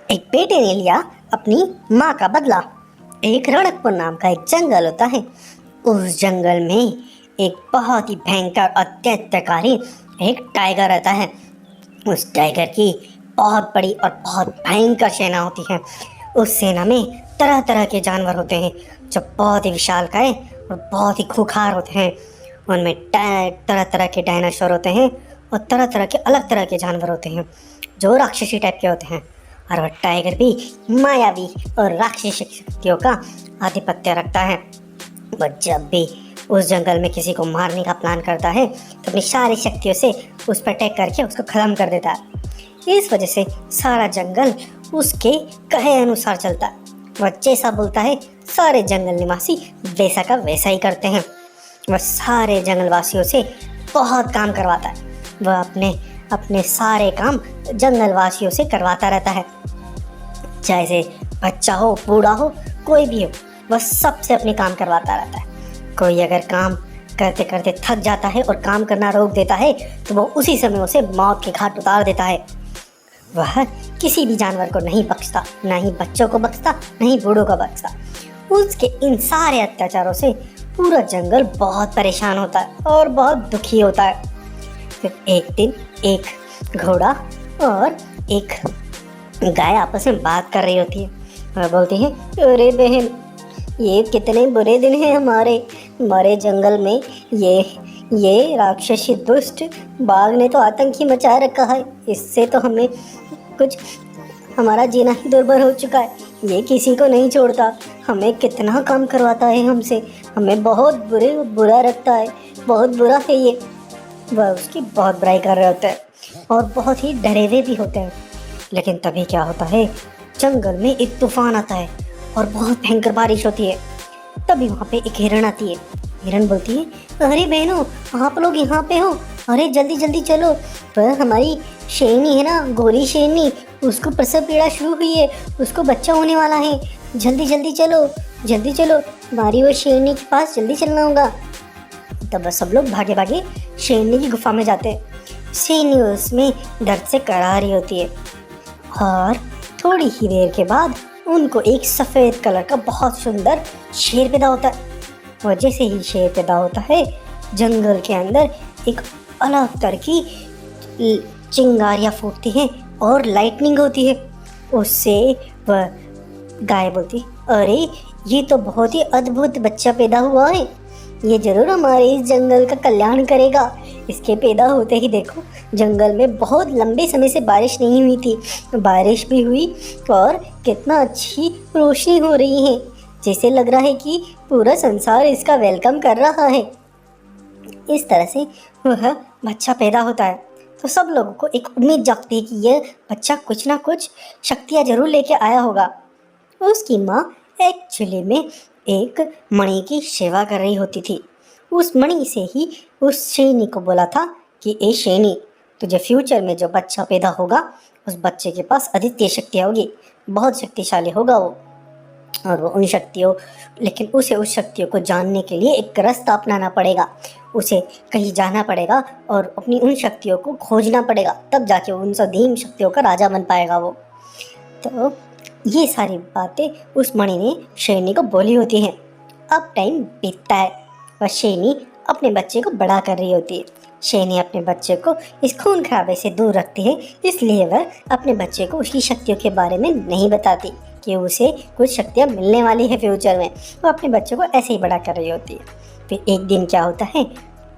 एक बेटे ने लिया अपनी माँ का बदला। एक रणकपुर नाम का एक जंगल होता है। उस जंगल में एक बहुत ही भयंकर अत्याचारी एक टाइगर रहता है। उस टाइगर की बहुत बड़ी और बहुत भयंकर सेना होती है। उस सेना में तरह तरह के जानवर होते हैं जो बहुत ही विशालकाय और बहुत ही खूंखार होते हैं। उनमें तरह तरह के डायनासोर होते हैं और तरह तरह के अलग तरह के जानवर होते हैं जो राक्षसी टाइप के होते हैं। और वह टाइगर भी मायावी और राक्षसी शक्तियों का आधिपत्य रखता है। वह जब भी उस जंगल में किसी को मारने का प्लान करता है तो अपनी सारी शक्तियों से उस पर अटैक करके उसको खत्म कर देता है। इस वजह से सारा जंगल उसके कहे अनुसार चलता है। वह जैसा बोलता है सारे जंगल निवासी वैसा का वैसा ही करते हैं। वह सारे जंगलवासियों से बहुत काम करवाता है। वह अपने सारे काम जंगलवासियों से करवाता रहता है, चाहे से बच्चा हो बूढ़ा हो कोई भी हो, वह सबसे अपने काम करवाता रहता है। कोई अगर काम करते करते थक जाता है और काम करना रोक देता है तो वो उसी समय उसे मौत के घाट उतार देता है। वह किसी भी जानवर को नहीं बख्शता, ना ही बच्चों को बख्शता, ना ही बूढ़ों को बख्शता। उसके इन सारे अत्याचारों से पूरा जंगल बहुत परेशान होता है और बहुत दुखी होता है। फिर एक दिन एक घोड़ा और एक गाय आपस में बात कर रही होती है और बोलती है, अरे बहन, ये कितने बुरे दिन हैं हमारे जंगल में। ये राक्षसी दुष्ट बाघ ने तो आतंक ही मचा रखा है। इससे तो हमारा जीना ही दुर्भर हो चुका है। ये किसी को नहीं छोड़ता, हमें कितना काम करवाता है हमसे, हमें बहुत बुरा रखता है, बहुत बुरा है ये। वह उसकी बहुत बुराई कर रहे होते हैं और बहुत ही डरे हुए भी होते हैं। लेकिन तभी क्या होता है, जंगल में एक तूफान आता है और बहुत भयंकर बारिश होती है। तभी वहाँ पे एक हिरण आती है। हिरण बोलती है, अरे बहनों, आप लोग यहाँ पे हो, अरे जल्दी जल्दी चलो। पर हमारी शेरनी है ना, गोरी शेरनी, उसको प्रसव पीड़ा शुरू हुई है, उसको बच्चा होने वाला है। जल्दी जल्दी चलो, हमारी वो शेरनी के पास जल्दी चलना होगा। तब वह सब लोग भागे भागे शेरनी की गुफा में जाते हैं। शेरनी उसमें दर्द से करा रही होती है और थोड़ी ही देर के बाद उनको एक सफ़ेद कलर का बहुत सुंदर शेर पैदा होता है। और जैसे ही शेर पैदा होता है, जंगल के अंदर एक अलग तरह की चिंगारियाँ फूटती हैं और लाइटनिंग होती है। उससे वह गाय बोलती, अरे ये तो बहुत ही अद्भुत बच्चा पैदा हुआ है, ये जरूर हमारे इस जंगल का कल्याण करेगा। इसके पैदा होते ही देखो, जंगल में बहुत लंबे समय से बारिश नहीं हुई थी, बारिश भी हुई और कितना अच्छी रोशनी हो रही है, जैसे लग रहा है कि पूरा संसार इसका वेलकम कर रहा है। इस तरह से वह बच्चा पैदा होता है तो सब लोगों को एक उम्मीद जागती है कि यह बच्चा कुछ ना कुछ शक्तियाँ जरूर लेके आया होगा। उसकी माँ एक्चुअली में एक मणि की सेवा कर रही होती थी। उस मणि से ही उस शेरनी को बोला था कि ए शेरनी, तुझे फ्यूचर में जो बच्चा पैदा होगा उस बच्चे के पास अद्वितीय शक्तियाँ होगी, बहुत शक्तिशाली होगा वो। और वो लेकिन उसे उस शक्तियों को जानने के लिए एक रास्ता अपनाना पड़ेगा। उसे कहीं जाना पड़ेगा और अपनी उन शक्तियों को खोजना पड़ेगा, तब जाके उन असीम शक्तियों का राजा बन पाएगा वो। तो ये सारी बातें उस मणि ने शेरनी को बोली होती हैं। अब टाइम बीतता है और शेरनी अपने बच्चे को बड़ा कर रही होती है। शेरनी अपने बच्चे को इस खून खराबे से दूर रखती है, इसलिए वह अपने बच्चे को उसकी शक्तियों के बारे में नहीं बताती कि उसे कुछ शक्तियाँ मिलने वाली है फ्यूचर में। वो अपने बच्चे को ऐसे ही बड़ा कर रही होती है। फिर एक दिन क्या होता है,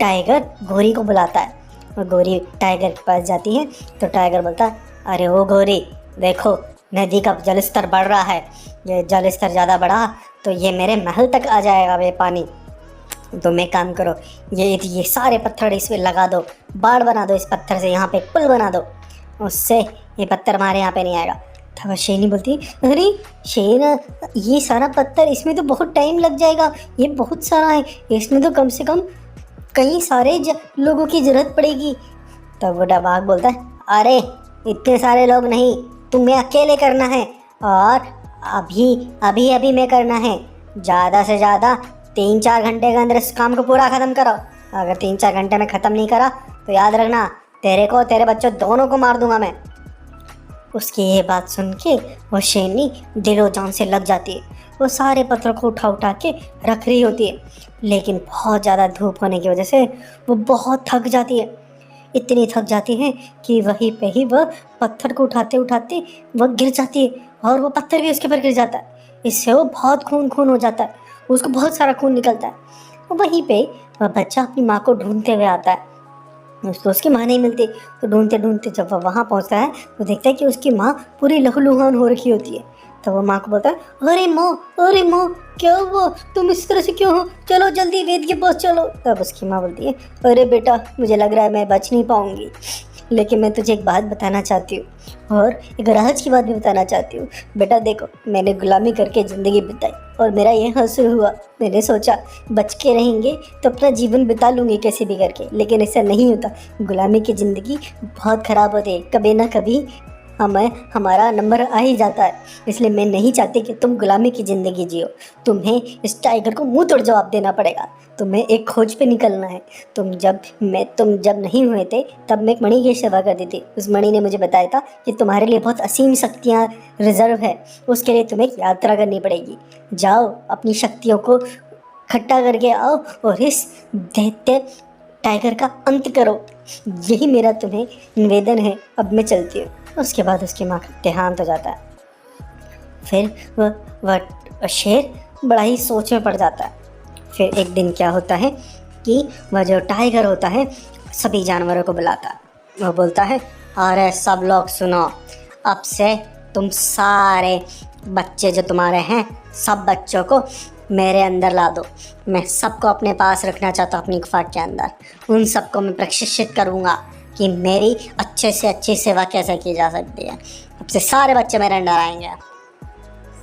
टाइगर गोरी को बुलाता है और गोरी टाइगर के पास जाती है तो टाइगर बोलता है, अरे ओ गोरी, देखो नदी का जलस्तर बढ़ रहा है, ये जलस्तर ज़्यादा बढ़ा तो ये मेरे महल तक आ जाएगा ये पानी। तो मैं काम करो, ये सारे पत्थर इसमें लगा दो, बाढ़ बना दो, इस पत्थर से यहाँ पे एक पुल बना दो, उससे ये पत्थर हमारे यहाँ पे नहीं आएगा। तब शेरनी बोलती, अरे शेर, ये सारा पत्थर, इसमें तो बहुत टाइम लग जाएगा, ये बहुत सारा है, इसमें तो कम से कम कई सारे लोगों की ज़रूरत पड़ेगी। तब बूढ़ा बाघ बोलता है, अरे इतने सारे लोग नहीं, तुम्हें अकेले करना है और अभी मैं करना है। ज़्यादा से ज़्यादा 3-4 घंटे के अंदर इस काम को पूरा ख़त्म करो। अगर 3-4 घंटे में ख़त्म नहीं करा तो याद रखना, तेरे को तेरे बच्चों दोनों को मार दूंगा मैं। उसकी ये बात सुन के वो शेरनी दिलो जान से लग जाती है। वो सारे पत्थर को उठा उठा के रख रही होती है, लेकिन बहुत ज़्यादा धूप होने की वजह से वो बहुत थक जाती है। इतनी थक जाती है कि वहीं पे ही वह पत्थर को उठाते उठाते वह गिर जाती है, और वो पत्थर भी उसके ऊपर गिर जाता है। इससे वो बहुत खून हो जाता है, उसको बहुत सारा खून निकलता है। वहीं पे वह बच्चा अपनी माँ को ढूंढते हुए आता है। उसको उसकी माँ नहीं मिलती, तो ढूंढते ढूंढते जब वह वहाँ पहुँचता है तो देखता है कि उसकी माँ पूरी लहूलुहान हो रखी होती है। तो वो माँ को बोलता है, अरे माँ क्या हुआ, तुम इस तरह से क्यों हो, चलो जल्दी वेद के पास चलो। तब उसकी माँ बोलती है, अरे बेटा मुझे लग रहा है मैं बच नहीं पाऊँगी, लेकिन मैं तुझे एक बात बताना चाहती हूँ, और एक राज की बात भी बताना चाहती हूँ। बेटा देखो, मैंने गुलामी करके ज़िंदगी बिताई और मेरा ये हासिल हुआ। मैंने सोचा बच के रहेंगे तो अपना जीवन बिता लूँगी कैसे भी करके, लेकिन ऐसा नहीं होता। गुलामी की ज़िंदगी बहुत ख़राब होती है, कभी ना कभी हमारा नंबर आ ही जाता है। इसलिए मैं नहीं चाहती कि तुम गुलामी की ज़िंदगी जियो। तुम्हें इस टाइगर को मुंह तोड़ जवाब देना पड़ेगा। तुम्हें एक खोज पे निकलना है। तुम जब नहीं हुए थे तब मैं एक मणि की सेवा करती थी। उस मणि ने मुझे बताया था कि तुम्हारे लिए बहुत असीम शक्तियाँ रिजर्व है। उसके लिए तुम्हें एक यात्रा करनी पड़ेगी। जाओ अपनी शक्तियों को इकट्ठा करके आओ और इस दैत्य टाइगर का अंत करो। यही मेरा तुम्हें निवेदन है। अब मैं चलती हूँ। उसके बाद उसकी माँ का देहांत हो जाता है। फिर वह शेर बड़ा ही सोच में पड़ जाता है। फिर एक दिन क्या होता है कि वह जो टाइगर होता है सभी जानवरों को बुलाता है। वह बोलता है, अरे सब लोग सुनो, अब से तुम सारे बच्चे जो तुम्हारे हैं, सब बच्चों को मेरे अंदर ला दो। मैं सबको अपने पास रखना चाहता हूँ, अपनी गुफा के अंदर। उन सबको मैं प्रशिक्षित करूँगा कि मेरी अच्छे से अच्छी सेवा कैसे की जा सकती है। अब से सारे बच्चे मेरे अंदर आएंगे।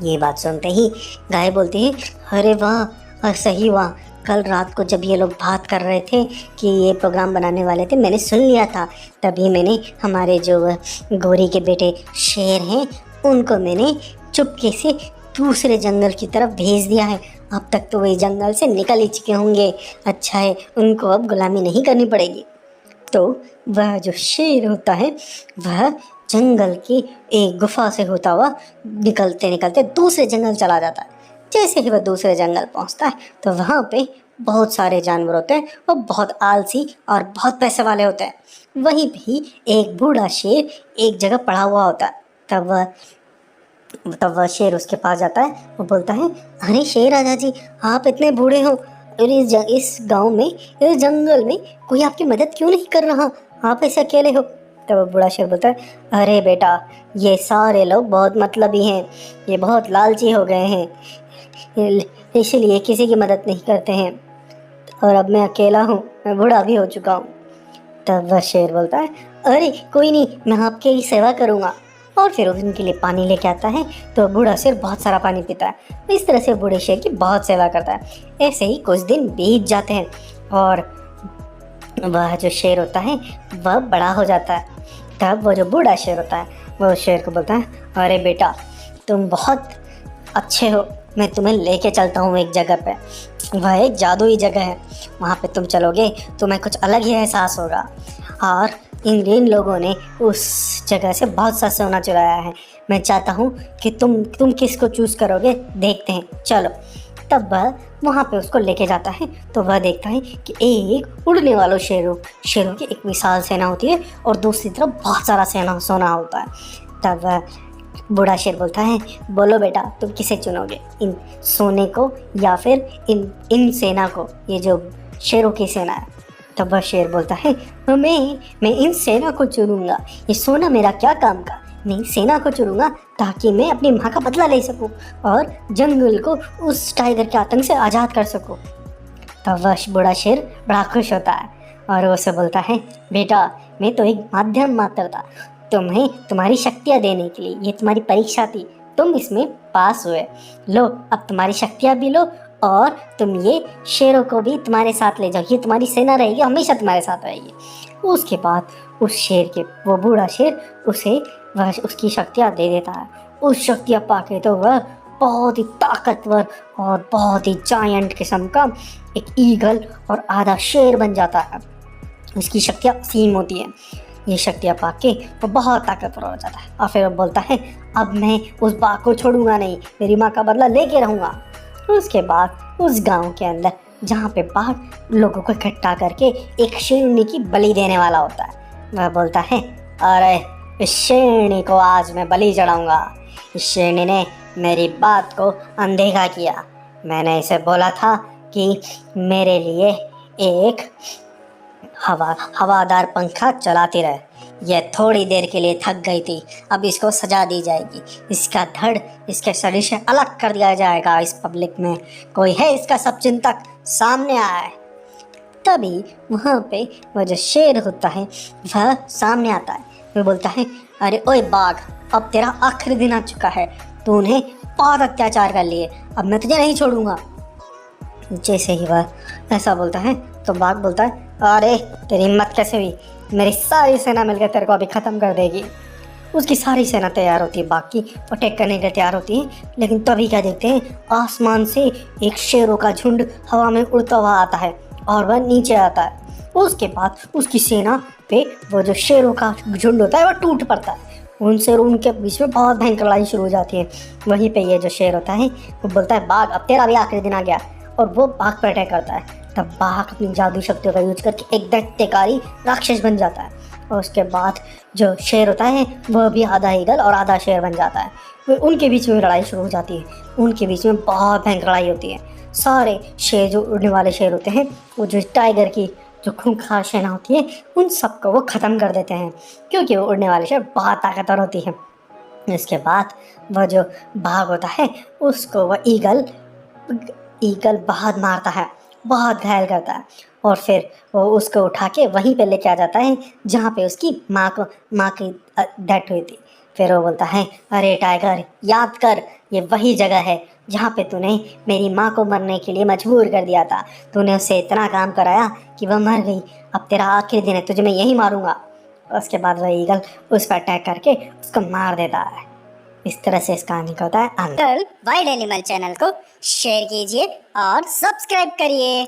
ये बात सुनते ही गाय बोलती है, अरे वाह, सही हुआ। कल रात को जब ये लोग बात कर रहे थे कि ये प्रोग्राम बनाने वाले थे, मैंने सुन लिया था। तभी मैंने हमारे जो गौरी के बेटे शेर हैं उनको मैंने चुपके से दूसरे जंगल की तरफ भेज दिया है। अब तक तो वही जंगल से निकल ही चुके होंगे। अच्छा है, उनको अब गुलामी नहीं करनी पड़ेगी। तो वह जो शेर होता है वह जंगल की एक गुफा से होता हुआ निकलते निकलते दूसरे जंगल चला जाता है। जैसे ही वह दूसरे जंगल पहुंचता है तो वहाँ पे बहुत सारे जानवर होते हैं। वो बहुत आलसी और बहुत पैसे वाले होते हैं। वहीं पे ही एक बूढ़ा शेर एक जगह पड़ा हुआ होता है। तब वह शेर उसके पास जाता है। वो बोलता है, अरे शेर राजा जी, आप इतने बूढ़े हो और इस गांव में, इस जंगल में कोई आपकी मदद क्यों नहीं कर रहा? आप ऐसे अकेले हो। तब वो बूढ़ा शेर बोलता है, अरे बेटा, ये सारे लोग बहुत मतलबी हैं, ये बहुत लालची हो गए हैं, इसलिए किसी की मदद नहीं करते हैं। और अब मैं अकेला हूँ, मैं बूढ़ा भी हो चुका हूँ। तब वह शेर बोलता है, अरे कोई नहीं, मैं आपकी ही सेवा करूँगा। और फिर उनके लिए पानी लेके आता है। तो बूढ़ा शेर बहुत सारा पानी पीता है। इस तरह से बूढ़े शेर की बहुत सेवा करता है। ऐसे ही कुछ दिन बीत जाते हैं और वह जो शेर होता है वह बड़ा हो जाता है। तब वो जो बूढ़ा शेर होता है वो शेर को बोलता है, अरे बेटा, तुम बहुत अच्छे हो, मैं तुम्हें लेके चलता हूँ एक जगह पे। वह एक जादुई जगह है, वहाँ पे तुम चलोगे तुम्हें कुछ अलग ही एहसास होगा। और इन लोगों ने उस जगह से बहुत सा सोना चुराया है। मैं चाहता हूँ कि तुम किसको चूज़ करोगे, देखते हैं, चलो। तब वह वहाँ पे उसको लेके जाता है। तो वह देखता है कि एक उड़ने वालों शेरों की एक विशाल सेना होती है और दूसरी तरफ बहुत सारा सोना होता है। तब वह बूढ़ा शेर बोलता है, बोलो बेटा, तुम किसे चुनोगे, इन सोने को या फिर इन सेना को, ये जो शेरों की सेना है। तब वह शेर बोलता है, मैं इन सेना को चुनूंगा, ये सोना मेरा क्या काम का। मैं सेना को चुनूंगा ताकि मैं अपनी माँ का बदला ले सकूं और जंगल को उस टाइगर के आतंक से आज़ाद कर सकूं। तब वह बूढ़ा शेर बड़ा खुश होता है और वो उसे बोलता है, बेटा, मैं तो एक माध्यम मात्र था तुम्हें तुम्हारी शक्तियाँ देने के लिए। ये तुम्हारी परीक्षा थी, तुम इसमें पास हुए। लो, अब तुम्हारी शक्तियाँ भी लो और तुम ये शेरों को भी तुम्हारे साथ ले जाओ। ये तुम्हारी सेना रहेगी, हमेशा तुम्हारे साथ रहेगी। उसके बाद वो बूढ़ा शेर वह उसकी शक्तियाँ दे देता है। उस शक्तियाँ पाके तो वह बहुत ही ताकतवर और बहुत ही जायंट किस्म का एक ईगल और आधा शेर बन जाता है। उसकी शक्तियाँ असीम होती है। ये शक्तियाँ पा के वो बहुत ताकतवर हो जाता है और फिर वो बोलता है अब मैं उस बाघ को छोड़ूंगा नहीं, मेरी माँ का बदला लेके रहूँगा। उसके बाद उस गांव के अंदर जहाँ पे बाघ लोगों को इकट्ठा करके एक शेरनी की बलि देने वाला होता है, वह बोलता है अरे इस शेरनी को आज मैं बलि चढ़ाऊंगा। इस शेरनी ने मेरी बात को अनदेखा किया। मैंने इसे बोला था कि मेरे लिए एक हवादार पंखा चलाती रहे। यह थोड़ी देर के लिए थक गई थी, अब इसको सजा दी जाएगी। इसका धड़ इसके शरीर से अलग कर दिया जाएगा। इस पब्लिक में कोई है इसका सब चिंतक, सामने आए। तभी वहाँ पे वह जो शेर होता है वह सामने आता है। वह बोलता है अरे ओए बाघ, अब तेरा आखिरी दिन आ चुका है। तूने बहुत अत्याचार कर लिए, अब मैं तुझे नहीं छोड़ूंगा। जैसे ही वह ऐसा बोलता है तो बाघ बोलता है अरे तेरी हिम्मत कैसे हुई, मेरी सारी सेना मिलकर तेरे को अभी ख़त्म कर देगी। उसकी सारी सेना तैयार होती है, बाघ की अटैक करने के लिए तैयार होती है। लेकिन तभी क्या देखते हैं, आसमान से एक शेरों का झुंड हवा में उड़ता हुआ आता है और वह नीचे आता है। उसके बाद उसकी सेना पे वो जो शेरों का झुंड होता है वह टूट पड़ता है। उनसे और उनके बीच में बहुत भयंकर लड़ाई शुरू हो जाती है। वहीं पे ये जो शेर होता है वो बोलता है बाघ अब तेरा भी आखिरी दिन आ गया, और वो बाघ पर अटैक करता है। तब बाघ अपनी जादू शक्तियों का यूज करके एक दैत्यकारी राक्षस बन जाता है और उसके बाद जो शेर होता है वह भी आधा ईगल और आधा शेर बन जाता है। फिर उनके बीच में लड़ाई शुरू हो जाती है। उनके बीच में बहुत भयंकर लड़ाई होती है। सारे शेर जो उड़ने वाले शेर होते हैं, वो जो टाइगर की जो खूंखार सेना होती है, उन सबको वो ख़त्म कर देते हैं, क्योंकि वो उड़ने वाले शेर बहुत ताकतवर होती है। इसके बाद वह जो बाघ होता है उसको वह ईगल बहुत मारता है, बहुत घायल करता है, और फिर वो उसको उठा के वहीं पे लेके आ जाता है जहाँ पे उसकी माँ की डेथ हुई थी। फिर वो बोलता है अरे टाइगर, याद कर, ये वही जगह है जहाँ पे तूने मेरी माँ को मरने के लिए मजबूर कर दिया था। तूने उससे इतना काम कराया कि वह मर गई। अब तेरा आखिरी दिन है, तुझे मैं यही मारूंगा। उसके बाद वह ईगल उस पर अटैक करके उसको मार देता है। इस तरह से इस कहानी का होता है अंत। वाइल्ड एनिमल चैनल को शेयर कीजिए और सब्सक्राइब करिए।